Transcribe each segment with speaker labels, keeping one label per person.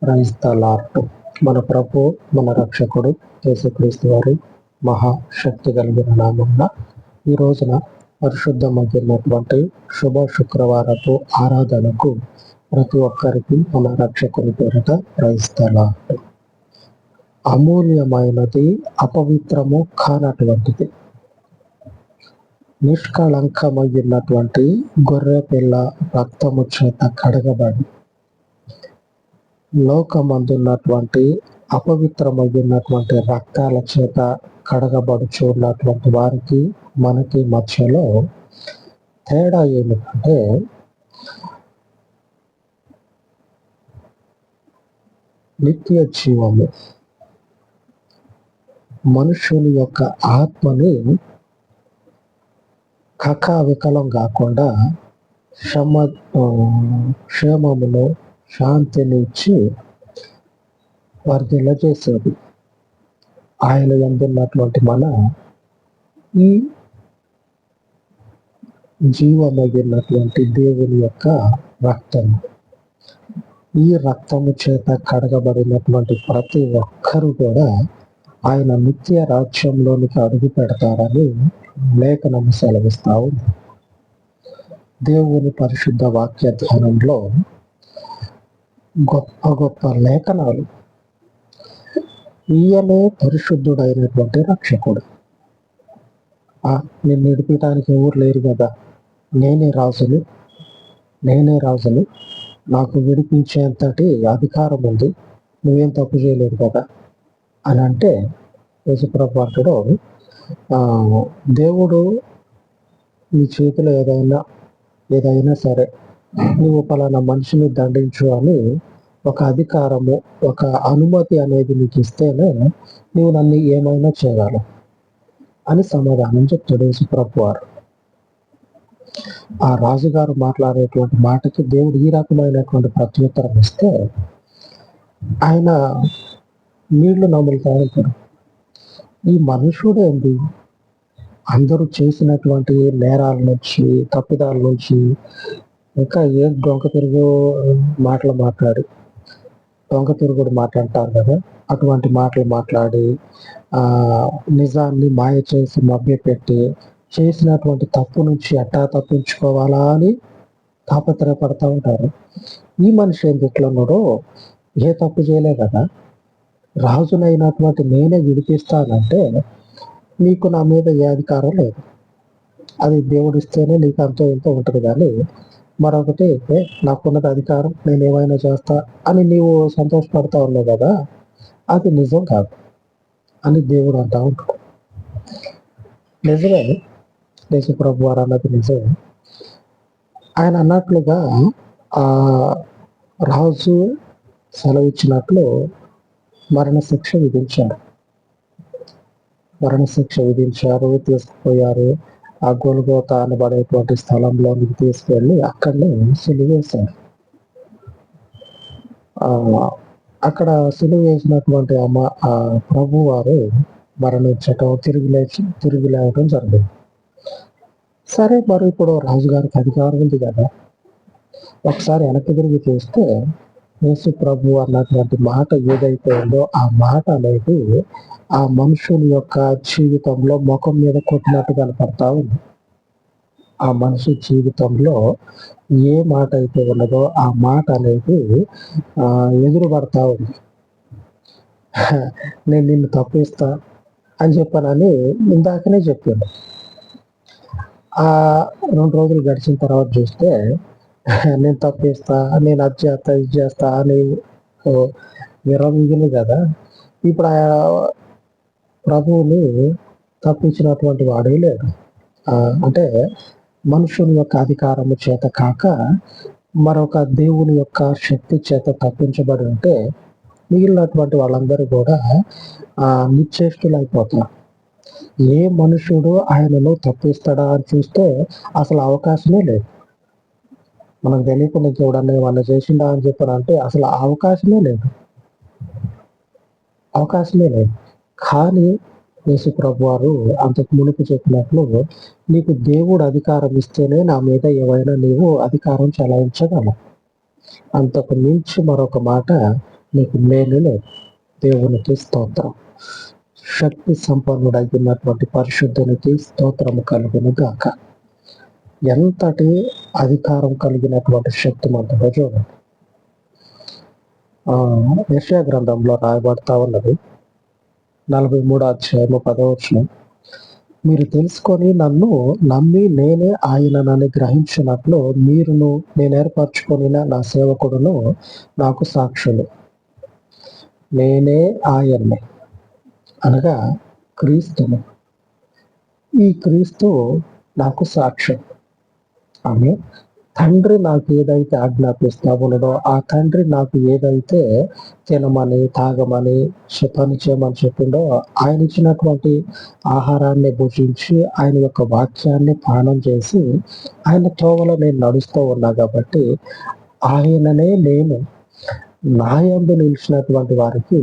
Speaker 1: Praise the lord. మన ప్రభు, మన రక్షకుడు యేసుక్రీస్తు వారి మహాశక్తి కలిగిన నామమున ఈ రోజున పరిశుద్ధమైనటువంటి శుభ శుక్రవారపు ఆరాధనకు ప్రతి ఒక్కరికి మన రక్షకుని పేరిట ప్రైజ్ ద లార్డ్. అమూల్యమైనది, అపవిత్రము కానటువంటిది, నిష్కళంకమైనటువంటి గొర్రె పిల్ల రక్తము చేత కడగబడి లోకమందున్నటువంటి అపవిత్రమైనటువంటి రక్తాల చేత కడగబడుచున్నటువంటి వారికి మనకి మధ్యలో తేడా ఏమిటంటే, నిత్య జీవము. మనుషుని యొక్క ఆత్మని కకావికలం కాకుండా క్షేమమును శాంతిని ఇచ్చి వర్ధిల్ల చేసేది ఆయన యందున్నటువంటి మన ఈ జీవమైనటువంటి దేవుని యొక్క రక్తము. ఈ రక్తము చేత కడగబడినటువంటి ప్రతి ఒక్కరూ కూడా ఆయన నిత్య రాజ్యంలోనికి అడుగు పెడతారని లేఖనము సెలవిస్తా ఉంది. దేవుని పరిశుద్ధ వాక్య ధ్యానంలో గొప్ప గొప్ప లేఖనాలు. ఈయనే పరిశుద్ధుడైనటువంటి రక్షకుడు. నిన్ను విడిపించడానికి ఎవరు లేరు కదా, నేనే రాజుని, నాకు విడిపించేంతటి అధికారం ఉంది, నువ్వేం తప్పు చేయలేరు కదా అని అంటే, యేసుప్రభుడు దేవుడు నీ చేతిలో ఏదైనా సరే నువ్వు పలానా మనిషిని దండించు అని ఒక అధికారము, ఒక అనుమతి అనేది నీకు ఇస్తేనే నువ్వు నన్ను ఏమైనా చేయగలవు అని సమాధానం చెప్తాడు యేసుప్రభు వారు. ఆ రాజుగారు మాట్లాడేటువంటి మాటకి దేవుడు ఈ రకమైనటువంటి ప్రత్యుత్తరం ఇస్తే ఆయన నీళ్లు నములుతా ఉంటాడు. ఈ మనుషుడేంటి, అందరూ చేసినటువంటి నేరాల నుంచి, తప్పిదాల నుంచి, ఇంకా ఏ దొంగ తిరుగుడు మాట్లాడతారు కదా, అటువంటి మాటలు మాట్లాడి నిజాన్ని మాయ చేసి మభ్యపెట్టి చేసినటువంటి తప్పు నుంచి ఎట్టా తప్పించుకోవాలా అని తాపత్రయపడతా ఉంటారు. ఈ మనిషి ఏంటి ఇట్లా ఉన్నాడో, ఏ తప్పు చేయలే కదా, రాజునైనటువంటి నేనే విడిపిస్తానంటే నీకు నా మీద ఏ అధికారం లేదు, అది దేవుడిస్తేనే నీకు అంతో ఇంతో ఉంటుంది. కానీ మరొకటి నాకున్నది అధికారం, నేను ఏమైనా చేస్తా అని నీవు సంతోషపడతా ఉన్నావు కదా, అది నిజం కాదు అని దేవుడు అంటా ఉంటాడు. నిజమే, యేసుప్రభు వారు అన్నది నిజమే. ఆయన అన్నట్లుగా ఆ రాజు సెలవిచ్చినట్లు మరణశిక్ష విధించారు, తీసుకుపోయారు. ఆ గొల్గోతా అనబడేటువంటి స్థలంలోనికి తీసుకెళ్ళి అక్కడనే సిలువ వేశారు. అక్కడ సిలువ వేసినటువంటి ప్రభు వారు మరణించటం, తిరిగి లేవటం జరిగింది. సరే, మరి ఇప్పుడు రాజుగారికి అధికారం ఉంది కదా, ఒకసారి వెనక్కి తిరిగి చూస్తే యేసు ప్రభు అన్నటువంటి మాట ఏదైతే ఉందో ఆ మాట అనేది ఆ మనుషుని యొక్క జీవితంలో ముఖం మీద కొట్టినట్టు కనపడతా ఉంది. ఆ మనిషి జీవితంలో ఏ మాట అయితే ఉన్నదో ఆ మాట అనేది ఎదురుపడతా ఉంది. నేను నిన్ను తప్పిస్తా అని చెప్పానని ఇందాకనే చెప్పాను. 2 రోజులు గడిచిన తర్వాత చూస్తే నేను తప్పిస్తా, నేను అది చేస్తా, ఇది చేస్తా అని విరమించింది కదా. ఇప్పుడు ఆ ప్రభువుని తప్పించినటువంటి వాడే లేడు. అంటే మనుషుని యొక్క అధికారము చేత కాక మరొక దేవుని యొక్క శక్తి చేత తప్పించబడి ఉంటే మిగిలినటువంటి వాళ్ళందరూ కూడా నిశ్చేష్టులైపోతారు. ఏ మనుషుడు ఆయనను తప్పిస్తాడా అని చూస్తే అసలు అవకాశమే లేదు. మనకు తెలియకుండా చూడండి ఏమన్నా చేసిండా అని చెప్పారంటే అసలు అవకాశమే లేదు. కానీ యేసు ప్రభు వారు అంతకు మునుపు చెప్పినట్లు, నీకు దేవుడు అధికారం ఇస్తేనే నా మీద ఏమైనా నీవు అధికారం చెలాయించగలవు. అంతకు మించి మరొక మాట నీకు మేలు లేదు. దేవునికి స్తోత్రం. శక్తి సంపన్నుడైనటువంటి పరిశుద్ధునికి స్తోత్రము కలుగును గాక. ఎంతటి అధికారం కలిగినటువంటి శక్తిమంతుడో చూడండి. యెషయా గ్రంథంలో రాయబడతా ఉన్నది 43వ అధ్యాయము 10వ వచనం. మీరు తెలుసుకొని నన్ను నమ్మి నేనే ఆయననని గ్రహించినట్లు మీరును నేను ఏర్పరచుకొనిన నా సేవకుడును నాకు సాక్షులు. నేనే ఆయన్నే అనగా క్రీస్తును. ఈ క్రీస్తు నాకు సాక్ష్యం. ఆమె తండ్రి నాకు ఏదైతే ఆజ్ఞాపిస్తా ఉన్నాడో, ఆ తండ్రి నాకు ఏదైతే తినమని తాగమని పని చేయమని చెప్పిండో, ఆయన ఇచ్చినటువంటి ఆహారాన్ని భుజించి ఆయన యొక్క వాక్యాన్ని పానం చేసి ఆయన తోవలో నేను నడుస్తూ ఉన్నా కాబట్టి ఆయననే నేను నా యందు నిలిచినటువంటి వారికి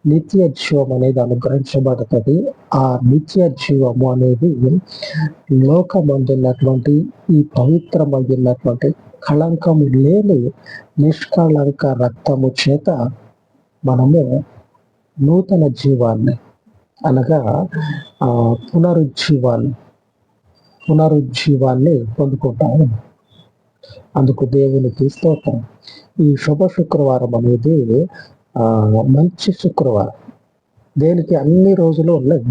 Speaker 1: నిత్య జీవం అనేది అనుగ్రహించబడుతుంది. ఆ నిత్య జీవము అనేది లోకమందున్నటువంటి ఈ పవిత్రమైనటువంటి కళంకము లేని నిష్కళంక రక్తము చేత మనము నూతన జీవాన్ని అనగా పునరుజ్జీవాన్ని పొందుకుంటాము. అందుకు దేవునికి స్తోత్రం. ఈ శుభ శుక్రవారం అనేది మంచి శుక్రవారం. దేనికి అన్ని రోజులు ఉన్నాయి,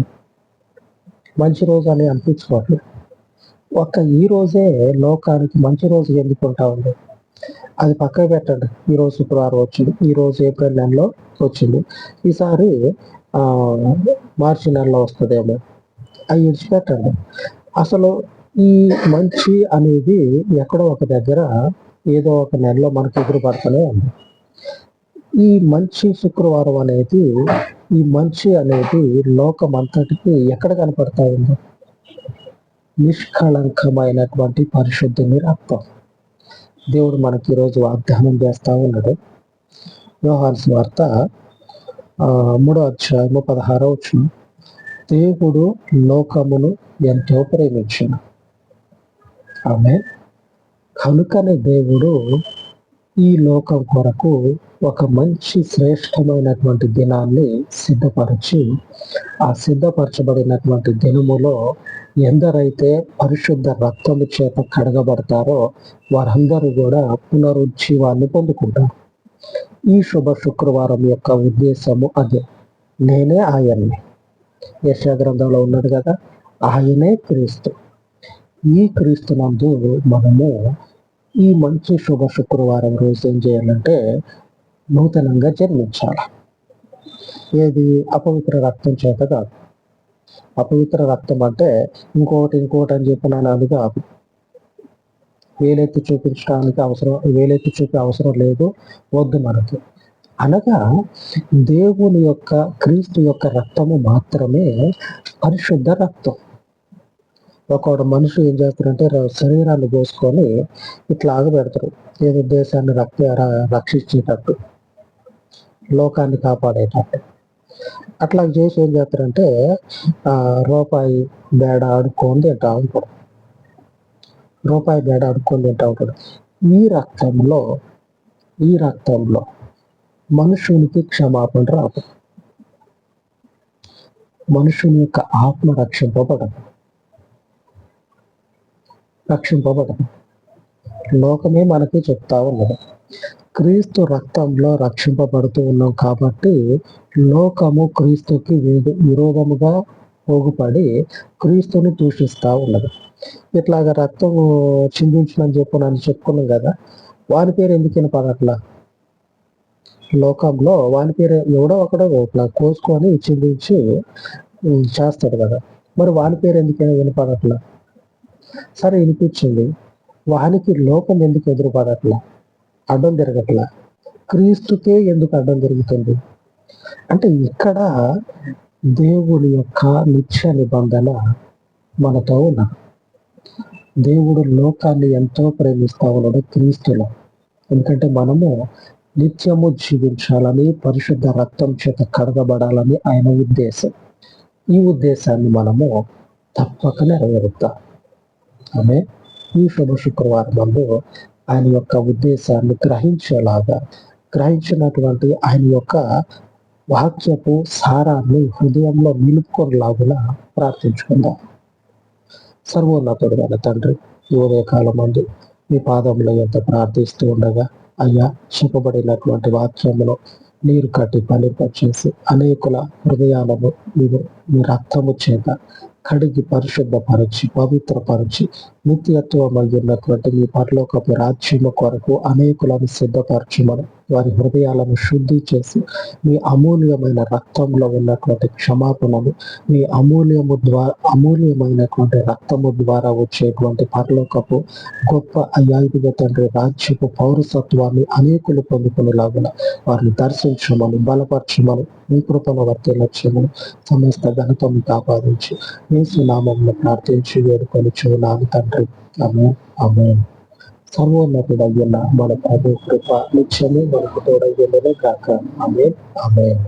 Speaker 1: మంచి రోజు అని అనిపించుకోవట్లేదు. ఈ రోజే లోకానికి మంచి రోజు ఎందుకుంటా ఉంది. అది పక్కకు పెట్టండి. ఈరోజు శుక్రవారం వచ్చింది, ఈరోజు ఏప్రిల్ నెలలో వచ్చింది, ఈసారి మార్చి నెలలో వస్తుందేమో, అవి విడిచిపెట్టండి. అసలు ఈ మంచి అనేది ఎక్కడో ఒక దగ్గర ఏదో ఒక నెలలో మనకు ఎదురుపడుతూనే ఉంది. ఈ మంచి శుక్రవారం అనేది, ఈ మంచి అనేది లోకమంతటికి ఎక్కడ కనపడతా ఉంది? నిష్కళంకమైనటువంటి పరిశుద్ధుని రక్తం. దేవుడు మనకి ఈరోజు వాగ్దానం చేస్తా ఉన్నాడు. యోహాను సువార్త 3వ అధ్యాయము 16వ వచనం. దేవుడు లోకమును ఎంతో ప్రేమించును. ఆమె కనుకనే దేవుడు ఈ లోకం కొరకు ఒక మంచి శ్రేష్టమైనటువంటి దినాన్ని సిద్ధపరిచి, ఆ సిద్ధపరచబడినటువంటి దినములో ఎందరైతే పరిశుద్ధ రక్తము చేత కడగబడతారో వారందరూ కూడా పునరుజ్జీవాన్ని పొందుకుంటారు. ఈ శుభ శుక్రవారం యొక్క ఉద్దేశము అదే. నేనే ఆయన్ని. యెషయా గ్రంథంలో ఉన్నది కదా, ఆయనే క్రీస్తు. ఈ క్రీస్తునందు మనము ఈ మంచి శుభ శుక్రవారం రోజు ఏం చేయాలంటే నూతనంగా జన్మించాలి. ఏది? అపవిత్ర రక్తం చేత కాదు. అపవిత్ర రక్తం అంటే ఇంకోటి అని చెప్పినాను కాదు. వేలెత్తి చూపే అవసరం లేదు, వద్దు మనకి. అనగా దేవుని యొక్క క్రీస్తు యొక్క రక్తము మాత్రమే పరిశుద్ధ రక్తం. ఒకడు మనిషి ఏం చేస్తారంటే శరీరాన్ని కోసుకొని ఇట్లా ఆగబెడతారు. ఏదో దేశాన్ని రక్షించేటట్టు, లోకాన్ని కాపాడేటట్టు. అట్లా చేసి ఏం చేస్తారంటే రూపాయి బేడ ఆడుకొని తింటా ఉంటాడు. ఈ రక్తంలో మనుషునికి క్షమాపణ రాదు. మనుషుని యొక్క ఆత్మ రక్షింపబడదు. లోకమే మనకి చెప్తా ఉన్నది. క్రీస్తు రక్తంలో రక్షింపబడుతూ ఉన్నాం కాబట్టి లోకము క్రీస్తుకి విరోధముగా పోగుపడి క్రీస్తుని దూషిస్తూ ఉన్నది. ఇట్లాగా రక్తం చిందించమని చెప్పుకున్నాం కదా, వాని పేరు ఎందుకు వినపడట్లా? లోకంలో వాని పేరు ఎవడో ఒకడో ఇట్లా కోసుకొని చిందించి చేస్తాడు కదా, మరి వాని పేరు ఎందుకైనా వినపడట్లా? సరే, వినిపించింది, వానికి లోకం ఎందుకు ఎదురుపడట్లా, అడ్డం తిరగట్లా? క్రీస్తుకే ఎందుకు అడ్డం తిరుగుతుంది? అంటే ఇక్కడ దేవుని యొక్క నిత్య నిబంధన మనతో ఉన్నది. దేవుడు లోకాన్ని ఎంతో ప్రేమిస్తా ఉన్నాడు క్రీస్తులో. ఎందుకంటే మనము నిత్యము జీవించాలని, పరిశుద్ధ రక్తం చేత కడగబడాలని ఆయన ఉద్దేశం. ఈ ఉద్దేశాన్ని మనము తప్పక నెరవేరుతాం. ఆమె ఈ శుభ శుక్రవారం నందు ఆయన యొక్క ఉద్దేశాన్ని గ్రహించేలాగా గ్రహించినటువంటి ఆయన యొక్క వాక్యపు సారాన్ని హృదయంలో నిలుపుకొనిలాగున ప్రార్థించుకుందాం. సర్వోన్నతుడైన తండ్రి, ఈ ఉదయకాలం మందు మీ పాదముల యొద్ద ప్రార్థిస్తూ ఉండగా, అయ్యా, చెప్పబడినటువంటి వాక్యములో నీరు కట్టి ఫలింపచేసి అనేకుల హృదయాలను మీ రక్తము చేత కడిగి పరిశుద్ధపరిచి పవిత్రపరిచి నిత్యత్వమైనటువంటి మీ పరలోకపు రాజ్యము కొరకు అనేకులను సిద్ధపరచుమని, వారి హృదయాలను శుద్ధి చేసి మీ అమూల్యమైన రక్తంలో ఉన్నటువంటి క్షమాపణను, మీ అమూల్యమైనటువంటి రక్తము ద్వారా వచ్చేటువంటి పరలోకపు గొప్ప అయ్యాయిదిగా తండ్రి రాజ్యపు పౌరసత్వాన్ని అనేకులు పొందుకునేలాగున వారిని దర్శించమని, బలపరచమని, మీ కృపను వర్తిల్లచేయమని సమస్త ఘనతను కాపాదించి యేసు నామములో ప్రార్థించి వేడుకొనుచున్నాను తండ్రి. ఆమేన్, ఆమేన్. సర్వోన్నతుడైన మన ప్రభు కృప నిత్యము మనకు తోడై ఉండును గాక. ఆమేన్, ఆమేన్.